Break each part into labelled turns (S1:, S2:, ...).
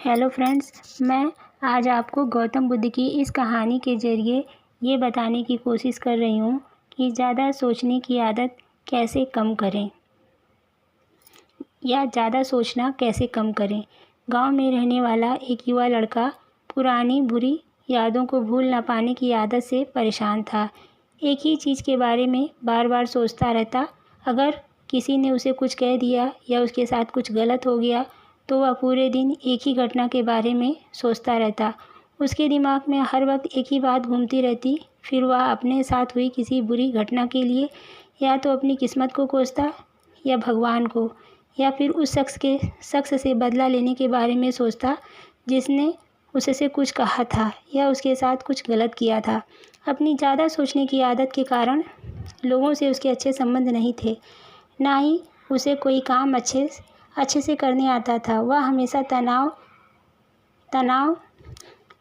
S1: Hello friends, मैं आज आपको गौतम बुद्ध की इस कहानी के ज़रिए ये बताने की कोशिश कर रही हूँ कि ज़्यादा सोचने की आदत कैसे कम करें या ज़्यादा सोचना कैसे कम करें। गांव में रहने वाला एक युवा लड़का पुरानी बुरी यादों को भूल ना पाने की आदत से परेशान था। एक ही चीज़ के बारे में बार बार सोचता रहता। अगर किसी ने उसे कुछ कह दिया या उसके साथ कुछ गलत हो गया तो वह पूरे दिन एक ही घटना के बारे में सोचता रहता। उसके दिमाग में हर वक्त एक ही बात घूमती रहती। फिर वह अपने साथ हुई किसी बुरी घटना के लिए या तो अपनी किस्मत को कोसता या भगवान को, या फिर उस शख्स से बदला लेने के बारे में सोचता जिसने उससे कुछ कहा था या उसके साथ कुछ गलत किया था। अपनी ज़्यादा सोचने की आदत के कारण लोगों से उसके अच्छे संबंध नहीं थे, ना ही उसे कोई काम अच्छे से करने आता था। वह हमेशा तनाव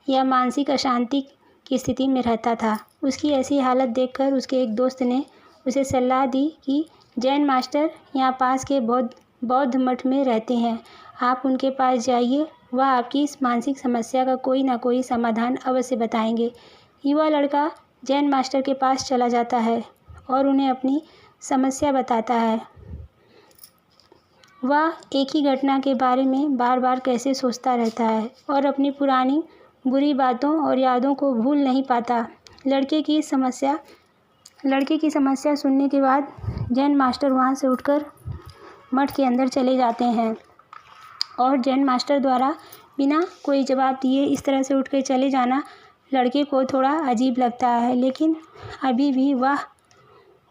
S1: या मानसिक अशांति की स्थिति में रहता था। उसकी ऐसी हालत देखकर उसके एक दोस्त ने उसे सलाह दी कि जैन मास्टर यहाँ पास के बौद्ध मठ में रहते हैं, आप उनके पास जाइए, वह आपकी इस मानसिक समस्या का कोई ना कोई समाधान अवश्य बताएंगे। युवा लड़का जैन मास्टर के पास चला जाता है और उन्हें अपनी समस्या बताता है। वह एक ही घटना के बारे में बार बार कैसे सोचता रहता है और अपनी पुरानी बुरी बातों और यादों को भूल नहीं पाता। लड़के की समस्या सुनने के बाद जैन मास्टर वहाँ से उठकर मठ के अंदर चले जाते हैं और जैन मास्टर द्वारा बिना कोई जवाब दिए इस तरह से उठ कर चले जाना लड़के को थोड़ा अजीब लगता है, लेकिन अभी भी वह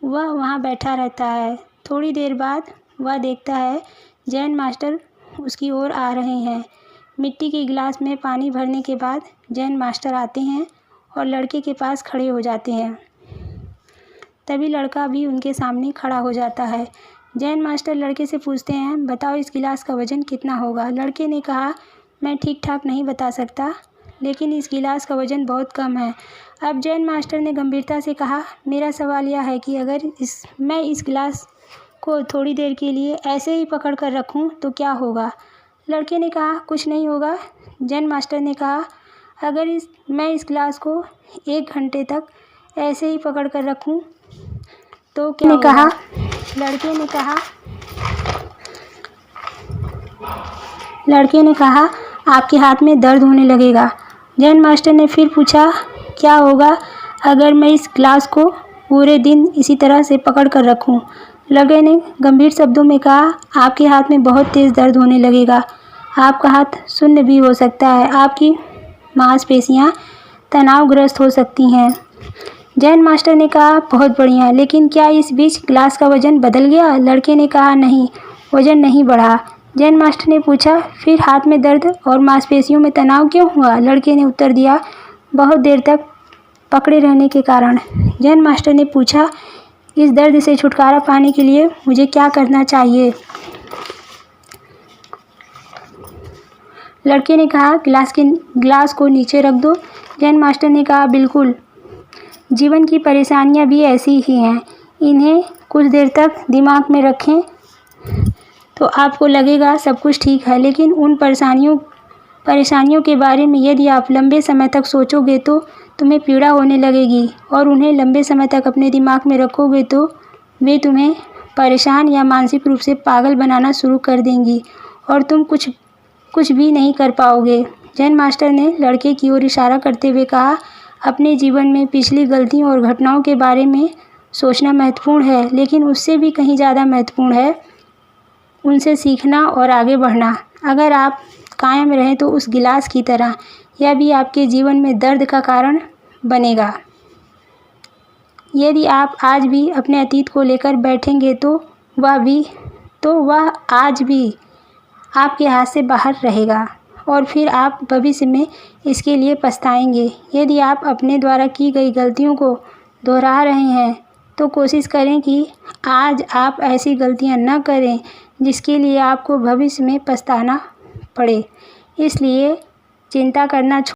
S1: वहाँ बैठा रहता है। थोड़ी देर बाद वह देखता है जैन मास्टर उसकी ओर आ रहे हैं। मिट्टी के गिलास में पानी भरने के बाद जैन मास्टर आते हैं और लड़के के पास खड़े हो जाते हैं। तभी लड़का भी उनके सामने खड़ा हो जाता है। जैन मास्टर लड़के से पूछते हैं, बताओ इस गिलास का वज़न कितना होगा। लड़के ने कहा, मैं ठीक ठाक नहीं बता सकता, लेकिन इस गिलास का वज़न बहुत कम है। अब जैन मास्टर ने गंभीरता से कहा, मेरा सवाल यह है कि अगर मैं इस गिलास को थोड़ी देर के लिए ऐसे ही पकड़ कर रखूं तो क्या होगा। लड़के ने कहा, कुछ नहीं होगा। जैन मास्टर ने कहा, अगर मैं इस गिलास को 1 घंटे तक ऐसे ही पकड़ कर रखूं तो क्या होगा। लड़के ने कहा, आपके हाथ में दर्द होने लगेगा। जैन मास्टर ने फिर पूछा, क्या होगा अगर मैं इस गिलास को पूरे दिन इसी तरह से पकड़ कर रखूं। लड़के ने गंभीर शब्दों में कहा, आपके हाथ में बहुत तेज़ दर्द होने लगेगा, आपका हाथ शून्य भी हो सकता है, आपकी मांसपेशियां तनावग्रस्त हो सकती हैं। जैन मास्टर ने कहा, बहुत बढ़िया, लेकिन क्या इस बीच गिलास का वज़न बदल गया। लड़के ने कहा, नहीं, वज़न नहीं बढ़ा। जैन मास्टर ने पूछा, फिर हाथ में दर्द और मांसपेशियों में तनाव क्यों हुआ। लड़के ने उत्तर दिया, बहुत देर तक पकड़े रहने के कारण। जैन मास्टर ने पूछा, इस दर्द से छुटकारा पाने के लिए मुझे क्या करना चाहिए। लड़के ने कहा, गिलास को नीचे रख दो। जैन मास्टर ने कहा, बिल्कुल, जीवन की परेशानियां भी ऐसी ही हैं, इन्हें कुछ देर तक दिमाग में रखें तो आपको लगेगा सब कुछ ठीक है, लेकिन उन परेशानियों के बारे में यदि आप लंबे समय तक सोचोगे तो तुम्हें पीड़ा होने लगेगी, और उन्हें लंबे समय तक अपने दिमाग में रखोगे तो वे तुम्हें परेशान या मानसिक रूप से पागल बनाना शुरू कर देंगी और तुम कुछ भी नहीं कर पाओगे। जैन मास्टर ने लड़के की ओर इशारा करते हुए कहा, अपने जीवन में पिछली गलतियों और घटनाओं के बारे में सोचना महत्वपूर्ण है, लेकिन उससे भी कहीं ज़्यादा महत्वपूर्ण है उनसे सीखना और आगे बढ़ना। अगर आप कायम रहें तो उस गिलास की तरह यह भी आपके जीवन में दर्द का कारण बनेगा। यदि आप आज भी अपने अतीत को लेकर बैठेंगे तो वह आज भी आपके हाथ से बाहर रहेगा और फिर आप भविष्य में इसके लिए पछताएंगे। यदि आप अपने द्वारा की गई गलतियों को दोहरा रहे हैं तो कोशिश करें कि आज आप ऐसी गलतियां न करें जिसके लिए आपको भविष्य में पछताना पड़े। इसलिए चिंता करना